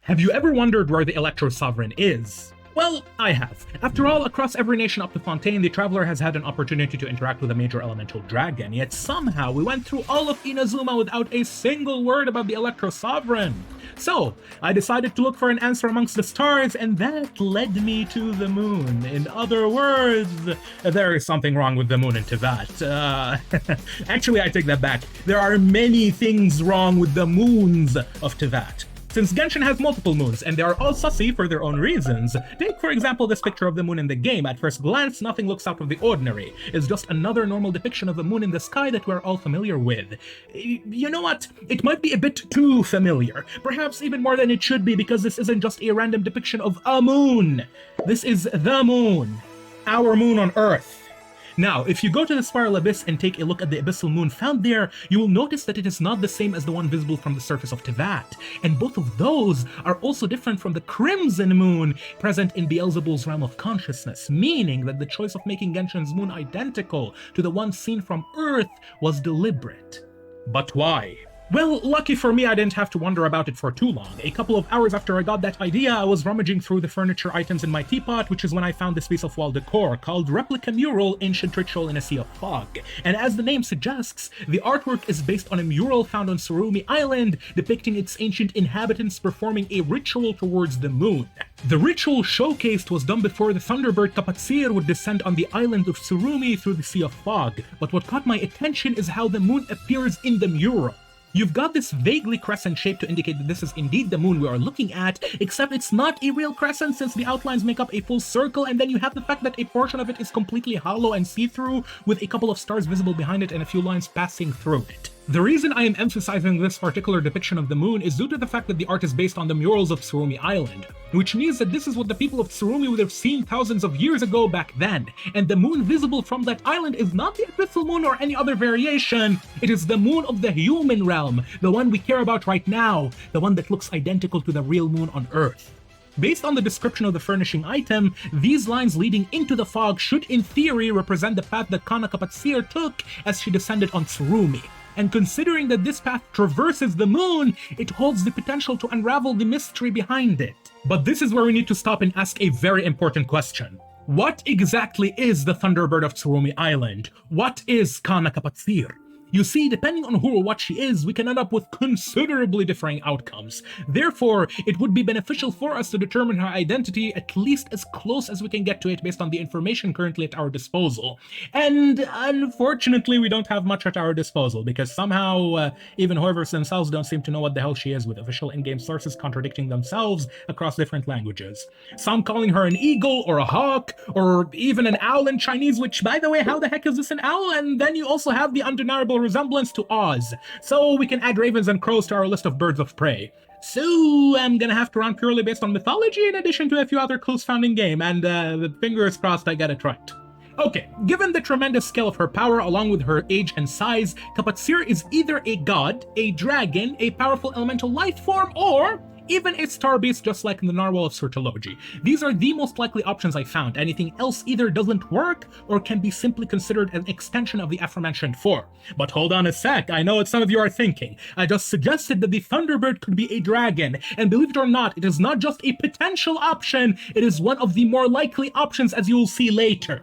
Have you ever wondered where the Electro Sovereign is? Well, I have. After all, across every nation up to Fontaine, the Traveler has had an opportunity to interact with a major elemental dragon, yet somehow we went through all of Inazuma without a single word about the Electro Sovereign. So, I decided to look for an answer amongst the stars, and that led me to the moon. In other words, there is something wrong with the moon in Teyvat. Actually, I take that back. There are many things wrong with the moons of Teyvat. Since Genshin has multiple moons, and they are all sussy for their own reasons. Take, for example, this picture of the moon in the game. At first glance, nothing looks out of the ordinary. It's just another normal depiction of a moon in the sky that we're all familiar with. You know what? It might be a bit too familiar. Perhaps even more than it should be, because this isn't just a random depiction of a moon. This is the moon. Our moon on Earth. Now, if you go to the Spiral Abyss and take a look at the abyssal moon found there, you will notice that it is not the same as the one visible from the surface of Teyvat, and both of those are also different from the Crimson Moon present in Beelzebul's realm of consciousness, meaning that the choice of making Genshin's moon identical to the one seen from Earth was deliberate. But why? Well, lucky for me, I didn't have to wonder about it for too long. A couple of hours after I got that idea, I was rummaging through the furniture items in my teapot, which is when I found this piece of wall decor called Replica Mural Ancient Ritual in a Sea of Fog. And as the name suggests, the artwork is based on a mural found on Tsurumi Island, depicting its ancient inhabitants performing a ritual towards the moon. The ritual showcased was done before the Thunderbird Kapatcir would descend on the island of Tsurumi through the Sea of Fog, but what caught my attention is how the moon appears in the mural. You've got this vaguely crescent shape to indicate that this is indeed the moon we are looking at, except it's not a real crescent since the outlines make up a full circle, and then you have the fact that a portion of it is completely hollow and see-through, with a couple of stars visible behind it and a few lines passing through it. The reason I am emphasizing this particular depiction of the moon is due to the fact that the art is based on the murals of Tsurumi Island, which means that this is what the people of Tsurumi would have seen thousands of years ago back then, and the moon visible from that island is not the abyssal moon or any other variation. It is the moon of the human realm, the one we care about right now, the one that looks identical to the real moon on Earth. Based on the description of the furnishing item, these lines leading into the fog should in theory represent the path that Kanna Kapatcir took as she descended on Tsurumi. And considering that this path traverses the moon, it holds the potential to unravel the mystery behind it. But this is where we need to stop and ask a very important question. What exactly is the Thunderbird of Tsurumi Island? What is Kanna Kapatcir? You see, depending on who or what she is, we can end up with considerably differing outcomes. Therefore, it would be beneficial for us to determine her identity at least as close as we can get to it based on the information currently at our disposal. And unfortunately, we don't have much at our disposal, because somehow, even whoever's themselves don't seem to know what the hell she is, with official in-game sources contradicting themselves across different languages. Some calling her an eagle, or a hawk, or even an owl in Chinese, which, by the way, how the heck is this an owl? And then you also have the undeniable resemblance to Oz, so we can add ravens and crows to our list of birds of prey. So I'm gonna have to run purely based on mythology in addition to a few other clues found in game, and fingers crossed I get it right. Okay, given the tremendous scale of her power along with her age and size, Kapatcir is either a god, a dragon, a powerful elemental life form, or even a star beast just like in the Narwhal of Mythology. These are the most likely options I found. Anything else either doesn't work or can be simply considered an extension of the aforementioned form. But hold on a sec, I know what some of you are thinking. I just suggested that the Thunderbird could be a dragon, and believe it or not, it is not just a potential option, it is one of the more likely options, as you will see later.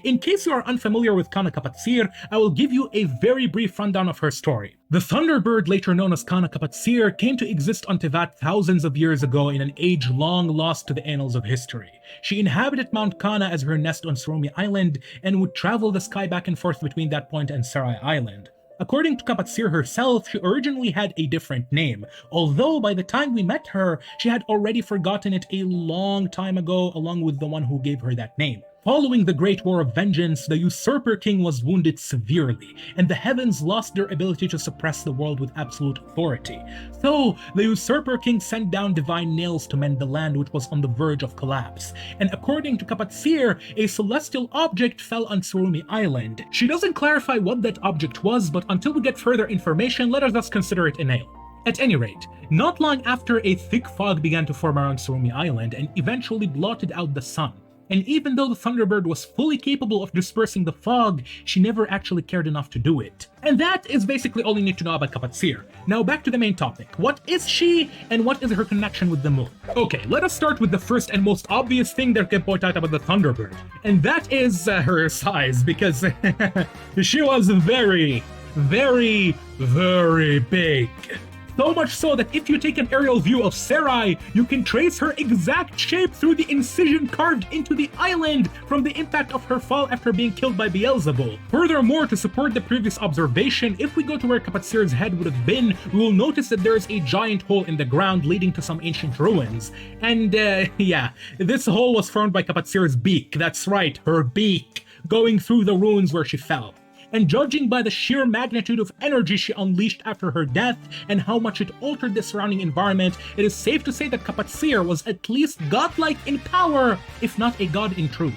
In case you are unfamiliar with Kanna Kapatcir, I will give you a very brief rundown of her story. The Thunderbird, later known as Kanna Kapatcir, came to exist on Teyvat thousands of years ago in an age long lost to the annals of history. She inhabited Mount Kanna as her nest on Tsurumi Island and would travel the sky back and forth between that point and Sarai Island. According to Kapatcir herself, she originally had a different name, although by the time we met her, she had already forgotten it a long time ago along with the one who gave her that name. Following the Great War of Vengeance, the Usurper King was wounded severely, and the heavens lost their ability to suppress the world with absolute authority. So, the Usurper King sent down divine nails to mend the land, which was on the verge of collapse. And according to Kapatcir, a celestial object fell on Tsurumi Island. She doesn't clarify what that object was, but until we get further information, let us just consider it a nail. At any rate, not long after, a thick fog began to form around Tsurumi Island and eventually blotted out the sun. And even though the Thunderbird was fully capable of dispersing the fog, she never actually cared enough to do it. And that is basically all you need to know about Kapatcir. Now back to the main topic. What is she, and what is her connection with the moon? Okay, let us start with the first and most obvious thing that can point out about the Thunderbird. And that is her size, because she was very, very, very big. So much so that if you take an aerial view of Sarai, you can trace her exact shape through the incision carved into the island from the impact of her fall after being killed by Beelzebul. Furthermore, to support the previous observation, if we go to where Kapatcir's head would have been, we will notice that there is a giant hole in the ground leading to some ancient ruins. And yeah, this hole was formed by Kapatcir's beak. That's right, her beak, going through the ruins where she fell. And judging by the sheer magnitude of energy she unleashed after her death and how much it altered the surrounding environment, it is safe to say that Kapatcir was at least godlike in power, if not a god in truth.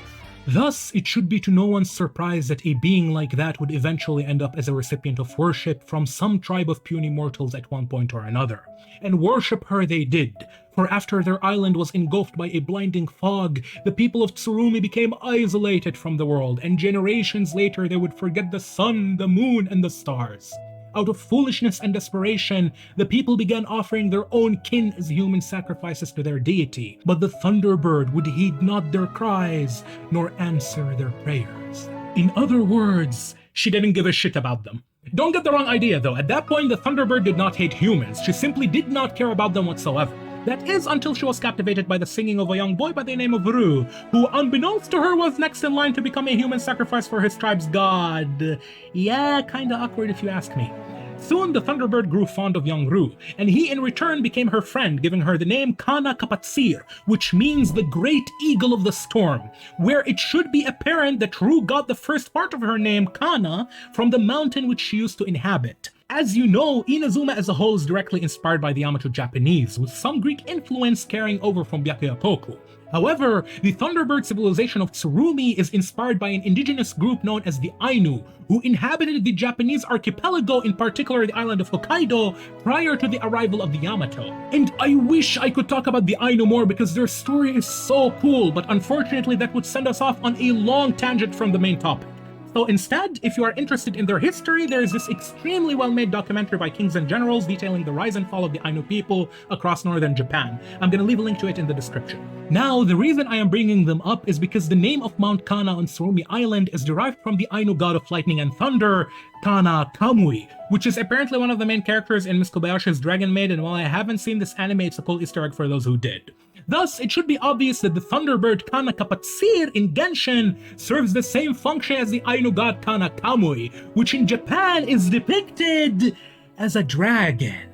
Thus, it should be to no one's surprise that a being like that would eventually end up as a recipient of worship from some tribe of puny mortals at one point or another. And worship her they did, for after their island was engulfed by a blinding fog, the people of Tsurumi became isolated from the world, and generations later they would forget the sun, the moon, and the stars. Out of foolishness and desperation, the people began offering their own kin as human sacrifices to their deity, but the Thunderbird would heed not their cries, nor answer their prayers. In other words, she didn't give a shit about them. Don't get the wrong idea though, at that point the Thunderbird did not hate humans, she simply did not care about them whatsoever. That is until she was captivated by the singing of a young boy by the name of Ru, who unbeknownst to her was next in line to become a human sacrifice for his tribe's god. Yeah, kinda awkward if you ask me. Soon the Thunderbird grew fond of young Ru, and he in return became her friend, giving her the name Kanna Kapatcir, which means the Great Eagle of the Storm, where it should be apparent that Ru got the first part of her name, Kanna, from the mountain which she used to inhabit. As you know, Inazuma as a whole is directly inspired by the Yamato Japanese, with some Greek influence carrying over from Byakuya-toku. However, the Thunderbird civilization of Tsurumi is inspired by an indigenous group known as the Ainu, who inhabited the Japanese archipelago, in particular the island of Hokkaido, prior to the arrival of the Yamato. And I wish I could talk about the Ainu more because their story is so cool, but unfortunately that would send us off on a long tangent from the main topic. So instead, if you are interested in their history, there is this extremely well-made documentary by Kings and Generals detailing the rise and fall of the Ainu people across northern Japan. I'm gonna leave a link to it in the description. Now, the reason I am bringing them up is because the name of Mount Kanna on Tsurumi Island is derived from the Ainu god of lightning and thunder, Kanna Kamui, which is apparently one of the main characters in Miss Kobayashi's Dragon Maid, and while I haven't seen this anime, it's a cool Easter egg for those who did. Thus, it should be obvious that the Thunderbird Kanna Kapatcir in Genshin serves the same function as the Ainu god Kanna Kamui, which in Japan is depicted as a dragon.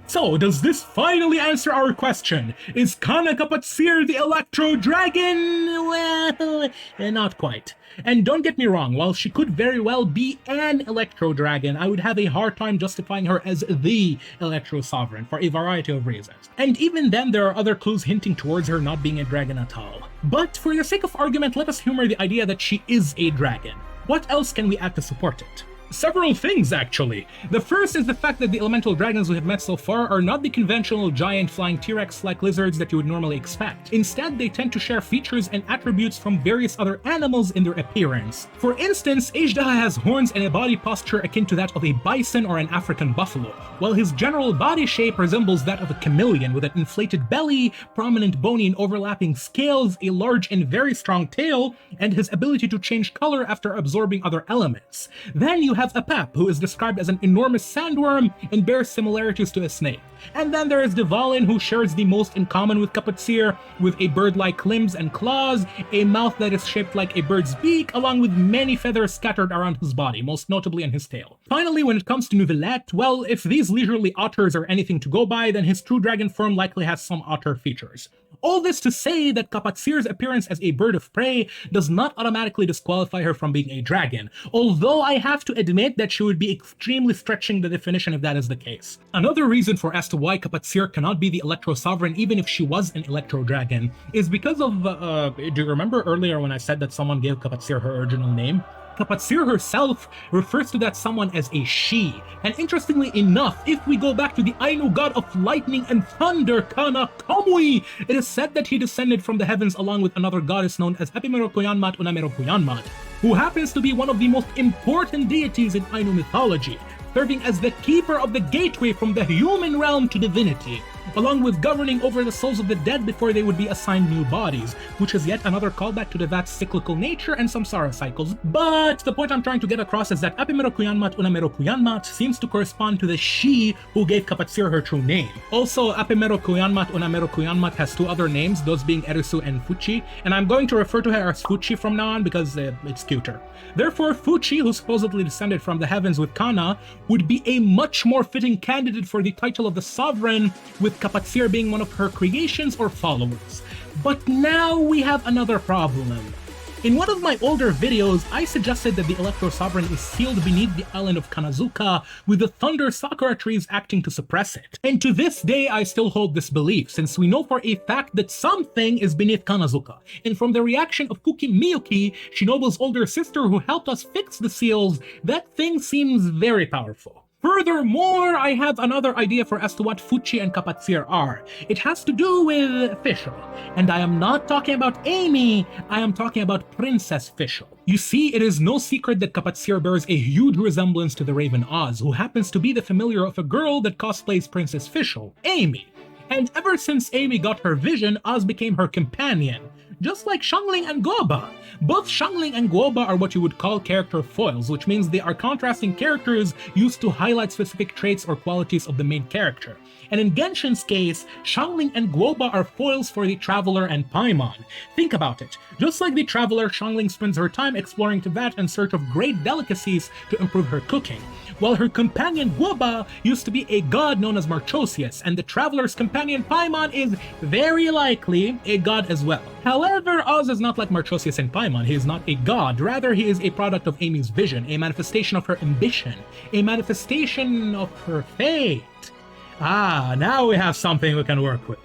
So, does this finally answer our question? Is Kanna Kapatcir the Electro Dragon? Well, not quite. And don't get me wrong, while she could very well be an Electro Dragon, I would have a hard time justifying her as the Electro Sovereign for a variety of reasons. And even then, there are other clues hinting towards her not being a dragon at all. But for the sake of argument, let us humor the idea that she is a dragon. What else can we add to support it? Several things, actually. The first is the fact that the elemental dragons we have met so far are not the conventional giant flying T-Rex-like lizards that you would normally expect. Instead, they tend to share features and attributes from various other animals in their appearance. For instance, Ajdaha has horns and a body posture akin to that of a bison or an African buffalo, while his general body shape resembles that of a chameleon with an inflated belly, prominent bony and overlapping scales, a large and very strong tail, and his ability to change color after absorbing other elements. Then you have Apap, who is described as an enormous sandworm and bears similarities to a snake. And then there is Divalin, who shares the most in common with Kapatcir, with a bird-like limbs and claws, a mouth that is shaped like a bird's beak, along with many feathers scattered around his body, most notably in his tail. Finally, when it comes to Neuvillette, well, if these leisurely otters are anything to go by, then his true dragon form likely has some otter features. All this to say that Kapatcir's appearance as a bird of prey does not automatically disqualify her from being a dragon, although I have to admit that she would be extremely stretching the definition if that is the case. Another reason for as to why Kapatcir cannot be the Electro Sovereign even if she was an Electro Dragon is because of, do you remember earlier when I said that someone gave Kapatcir her original name? Kapatcir herself refers to that someone as a she, and interestingly enough, if we go back to the Ainu god of lightning and thunder, Kanna Kapatcir, it is said that he descended from the heavens along with another goddess known as Epimerokoyanmat, who happens to be one of the most important deities in Ainu mythology, serving as the keeper of the gateway from the human realm to divinity, along with governing over the souls of the dead before they would be assigned new bodies, which is yet another callback to the vat's cyclical nature and samsara cycles. But the point I'm trying to get across is that Epimerokoyanmat seems to correspond to the she who gave Kapatcir her true name. Also, Epimerokoyanmat has two other names, those being Erisu and Fuchi, and I'm going to refer to her as Fuchi from now on because it's cuter. Therefore, Fuchi, who supposedly descended from the heavens with Kanna, would be a much more fitting candidate for the title of the sovereign, with Kapatcir being one of her creations or followers. But now we have another problem. In one of my older videos, I suggested that the Electro Sovereign is sealed beneath the island of Kanazuka, with the Thunder Sakura trees acting to suppress it. And to this day, I still hold this belief, since we know for a fact that something is beneath Kanazuka. And from the reaction of Kuki Miyuki, Shinobu's older sister who helped us fix the seals, that thing seems very powerful. Furthermore, I have another idea for as to what Fuchi and Kapatcir are. It has to do with Fischl. And I am not talking about Amy, I am talking about Princess Fischl. You see, it is no secret that Kapatcir bears a huge resemblance to the Raven Oz, who happens to be the familiar of a girl that cosplays Princess Fischl, Amy. And ever since Amy got her vision, Oz became her companion, just like Xiangling and Guoba. Both Xiangling and Guoba are what you would call character foils, which means they are contrasting characters used to highlight specific traits or qualities of the main character. And in Genshin's case, Xiangling and Guoba are foils for the Traveler and Paimon. Think about it. Just like the Traveler, Xiangling spends her time exploring Teyvat in search of great delicacies to improve her cooking, while her companion Guoba used to be a god known as Marchosius, and the Traveler's companion Paimon is very likely a god as well. However, Oz is not like Marchosius and Paimon. He is not a god, rather he is a product of Amy's vision, a manifestation of her ambition, a manifestation of her fate. Ah, now we have something we can work with.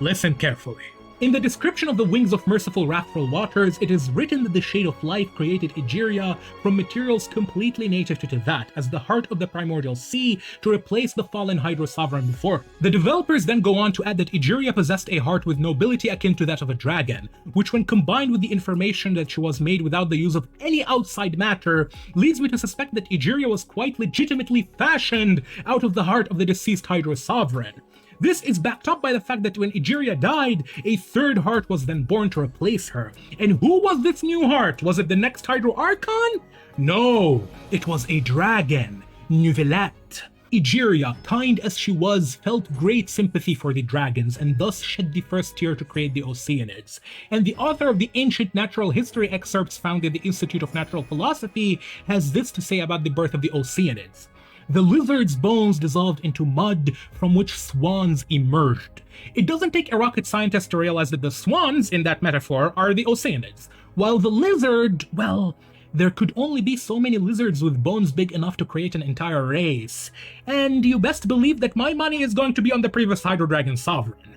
Listen carefully. In the description of the wings of merciful wrathful waters, it is written that the Shade of Life created Egeria from materials completely native to Teyvat as the heart of the primordial sea to replace the fallen Hydro Sovereign before. The developers then go on to add that Egeria possessed a heart with nobility akin to that of a dragon, which when combined with the information that she was made without the use of any outside matter, leads me to suspect that Egeria was quite legitimately fashioned out of the heart of the deceased Hydro Sovereign. This is backed up by the fact that when Egeria died, a third heart was then born to replace her. And who was this new heart? Was it the next Hydro Archon? No, it was a dragon, Nuvelette. Egeria, kind as she was, felt great sympathy for the dragons and thus shed the first tear to create the Oceanids. And the author of the ancient natural history excerpts found in the Institute of Natural Philosophy has this to say about the birth of the Oceanids. The lizard's bones dissolved into mud from which swans emerged. It doesn't take a rocket scientist to realize that the swans in that metaphor are the Oceanids, while the lizard, well, there could only be so many lizards with bones big enough to create an entire race. And you best believe that my money is going to be on the previous Hydro Dragon Sovereign.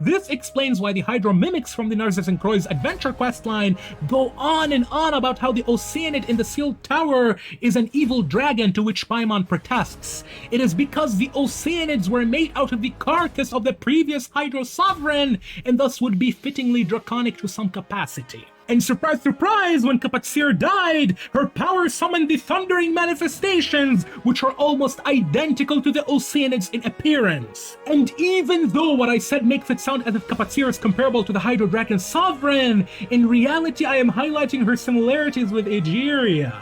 This explains why the Hydro Mimics from the Narcissus and Croy's adventure questline go on and on about how the Oceanid in the Sealed Tower is an evil dragon to which Paimon protests. It is because the Oceanids were made out of the carcass of the previous Hydro Sovereign and thus would be fittingly draconic to some capacity. And surprise, surprise, when Kapatcir died, her power summoned the Thundering Manifestations, which are almost identical to the Oceanids in appearance. And even though what I said makes it sound as if Kapatcir is comparable to the Hydro Dragon Sovereign, in reality I am highlighting her similarities with Egeria.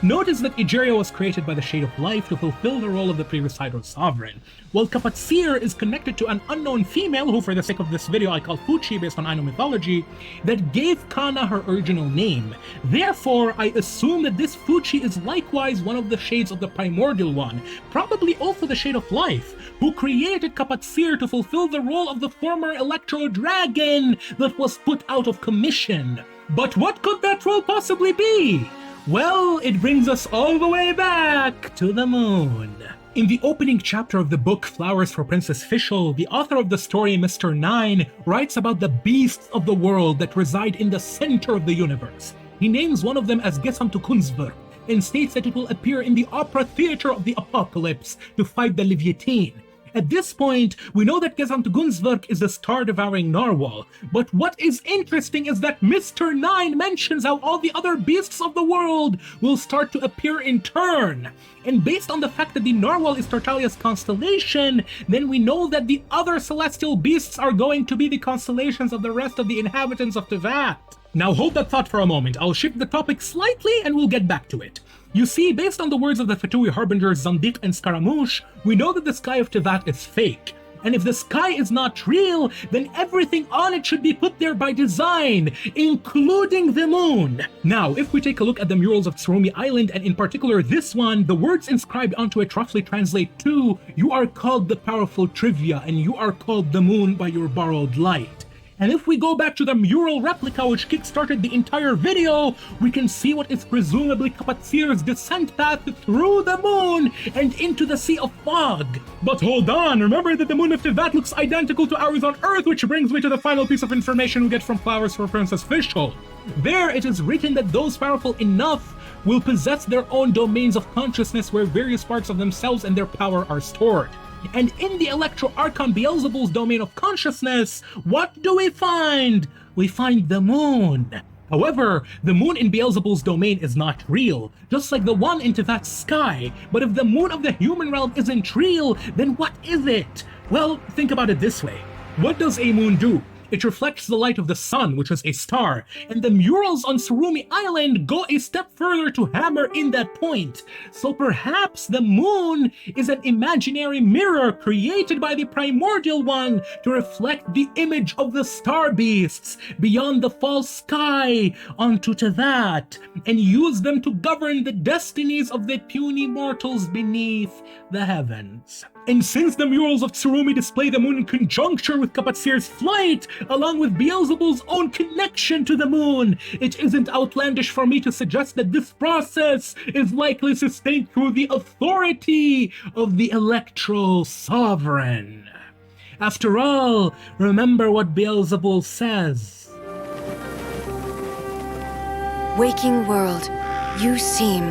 Notice that Egeria was created by the Shade of Life to fulfill the role of the previous Hydro Sovereign, while Kapatcir is connected to an unknown female who for the sake of this video I call Fuchi based on Ainu mythology, that gave Kanna her original name. Therefore, I assume that this Fuchi is likewise one of the Shades of the Primordial One, probably also the Shade of Life, who created Kapatcir to fulfill the role of the former Electro Dragon that was put out of commission. But what could that role possibly be? Well, it brings us all the way back to the moon. In the opening chapter of the book Flowers for Princess Fischl, the author of the story, Mr. Nine, writes about the beasts of the world that reside in the center of the universe. He names one of them as Descent of The Thunderbird, and states that it will appear in the opera theater of the apocalypse to fight the Leviathan. At this point, we know that Descent of The Thunderbird is a star-devouring narwhal, but what is interesting is that Mr. 9 mentions how all the other beasts of the world will start to appear in turn. And based on the fact that the narwhal is Tartaglia's constellation, then we know that the other celestial beasts are going to be the constellations of the rest of the inhabitants of Tevat. Now hold that thought for a moment. I'll shift the topic slightly and we'll get back to it. You see, based on the words of the Fatui harbingers Zandik and Scaramouche, we know that the sky of Tevat is fake. And if the sky is not real, then everything on it should be put there by design, including the moon. Now, if we take a look at the murals of Tsurumi Island, and in particular this one, the words inscribed onto it roughly translate to, "You are called the powerful Trivia, and you are called the moon by your borrowed light." And if we go back to the mural replica which kickstarted the entire video, we can see what is presumably Kapatcir's descent path through the moon and into the Sea of Fog. But hold on, remember that the moon of Tevat looks identical to ours on Earth, which brings me to the final piece of information we get from Flowers for Princess Fishhole. There it is written that those powerful enough will possess their own domains of consciousness where various parts of themselves and their power are stored. And in the Electro Archon Beelzebul's domain of consciousness, what do we find? We find the moon. However, the moon in Beelzebul's domain is not real, just like the one in Tevat's sky. But if the moon of the human realm isn't real, then what is it? Well, think about it this way. What does a moon do? It reflects the light of the sun, which is a star, and the murals on Tsurumi Island go a step further to hammer in that point. So perhaps the moon is an imaginary mirror created by the primordial one to reflect the image of the star beasts beyond the false sky onto Tevat, and use them to govern the destinies of the puny mortals beneath the heavens. And since the murals of Tsurumi display the moon in conjuncture with Kapatcir's flight, along with Beelzebul's own connection to the moon, it isn't outlandish for me to suggest that this process is likely sustained through the authority of the Electro Sovereign. After all, remember what Beelzebul says. Waking world, you seem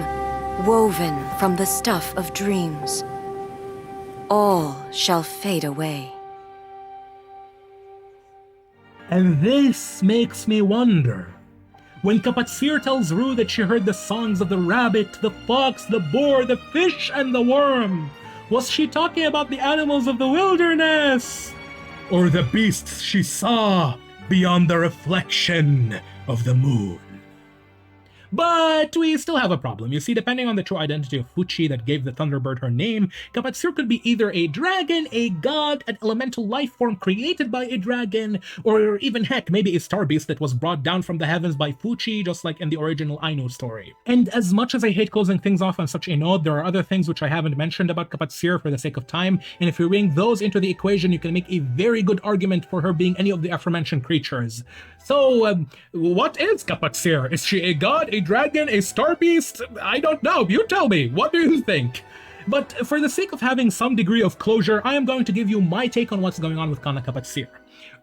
woven from the stuff of dreams. All shall fade away. And this makes me wonder. When Kapatcir tells Rue that she heard the songs of the rabbit, the fox, the boar, the fish, and the worm, was she talking about the animals of the wilderness? Or the beasts she saw beyond the reflection of the moon? But we still have a problem. You see, depending on the true identity of Fuchi that gave the Thunderbird her name, Kapatcir could be either a dragon, a god, an elemental life form created by a dragon, or even heck, maybe a star beast that was brought down from the heavens by Fuchi, just like in the original Ainu story. And as much as I hate closing things off on such a note, there are other things which I haven't mentioned about Kapatcir for the sake of time, and if you bring those into the equation, you can make a very good argument for her being any of the aforementioned creatures. So, what is Kapatcir? Is she a god, a dragon, a star beast? I don't know. You tell me. What do you think? But for the sake of having some degree of closure, I am going to give you my take on what's going on with Kanna Kapatcir.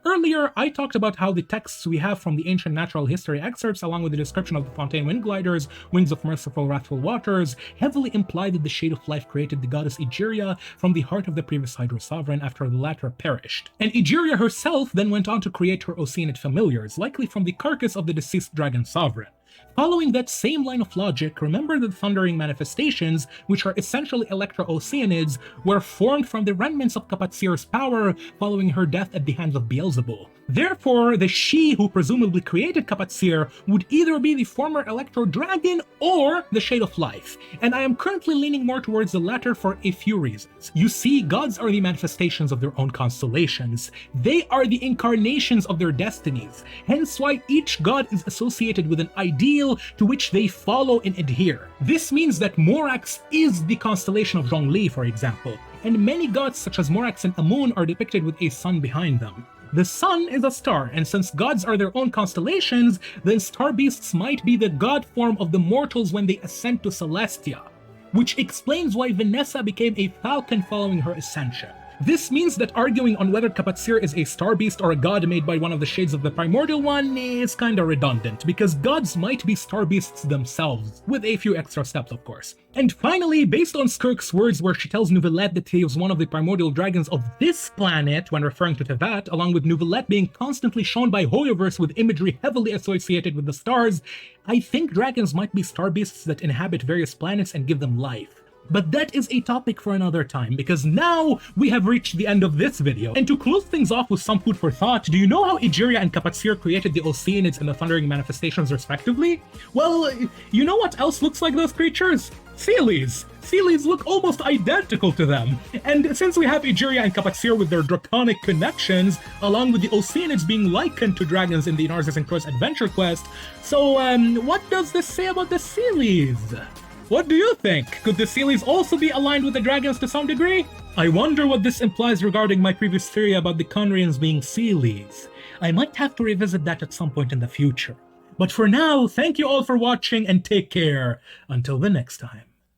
Earlier, I talked about how the texts we have from the ancient natural history excerpts, along with the description of the Fontaine wind gliders, wings of merciful wrathful waters, heavily imply that the shade of life created the goddess Egeria from the heart of the previous Hydro sovereign after the latter perished. And Egeria herself then went on to create her Oceanid familiars, likely from the carcass of the deceased dragon sovereign. Following that same line of logic, remember that the thundering manifestations, which are essentially Electro-Oceanids, were formed from the remnants of Kapatcir's power following her death at the hands of Beelzebul. Therefore, the she who presumably created Kapatcir would either be the former Electro Dragon or the Shade of Life, and I am currently leaning more towards the latter for a few reasons. You see, gods are the manifestations of their own constellations. They are the incarnations of their destinies, hence why each god is associated with an ideal to which they follow and adhere. This means that Morax is the constellation of Zhongli, for example, and many gods such as Morax and Amun are depicted with a sun behind them. The sun is a star, and since gods are their own constellations, then star beasts might be the god form of the mortals when they ascend to Celestia, which explains why Vanessa became a falcon following her ascension. This means that arguing on whether Kapatcir is a star beast or a god made by one of the shades of the primordial one is kinda redundant, because gods might be star beasts themselves, with a few extra steps of course. And finally, based on Skirk's words where she tells Neuvillette that he is one of the primordial dragons of this planet when referring to Tevat, along with Neuvillette being constantly shown by Hoyoverse with imagery heavily associated with the stars, I think dragons might be star beasts that inhabit various planets and give them life. But that is a topic for another time, because now we have reached the end of this video. And to close things off with some food for thought, do you know how Egeria and Kapatcir created the Oceanids and the Thundering Manifestations respectively? Well, you know what else looks like those creatures? Sealies! Sealies look almost identical to them. And since we have Egeria and Kapatcir with their draconic connections, along with the Oceanids being likened to dragons in the Narcissus and Cross Adventure Quest, so what does this say about the Sealies? What do you think? Could the Sealies also be aligned with the dragons to some degree? I wonder what this implies regarding my previous theory about the Conrians being Sealies. I might have to revisit that at some point in the future. But for now, thank you all for watching and take care. Until the next time.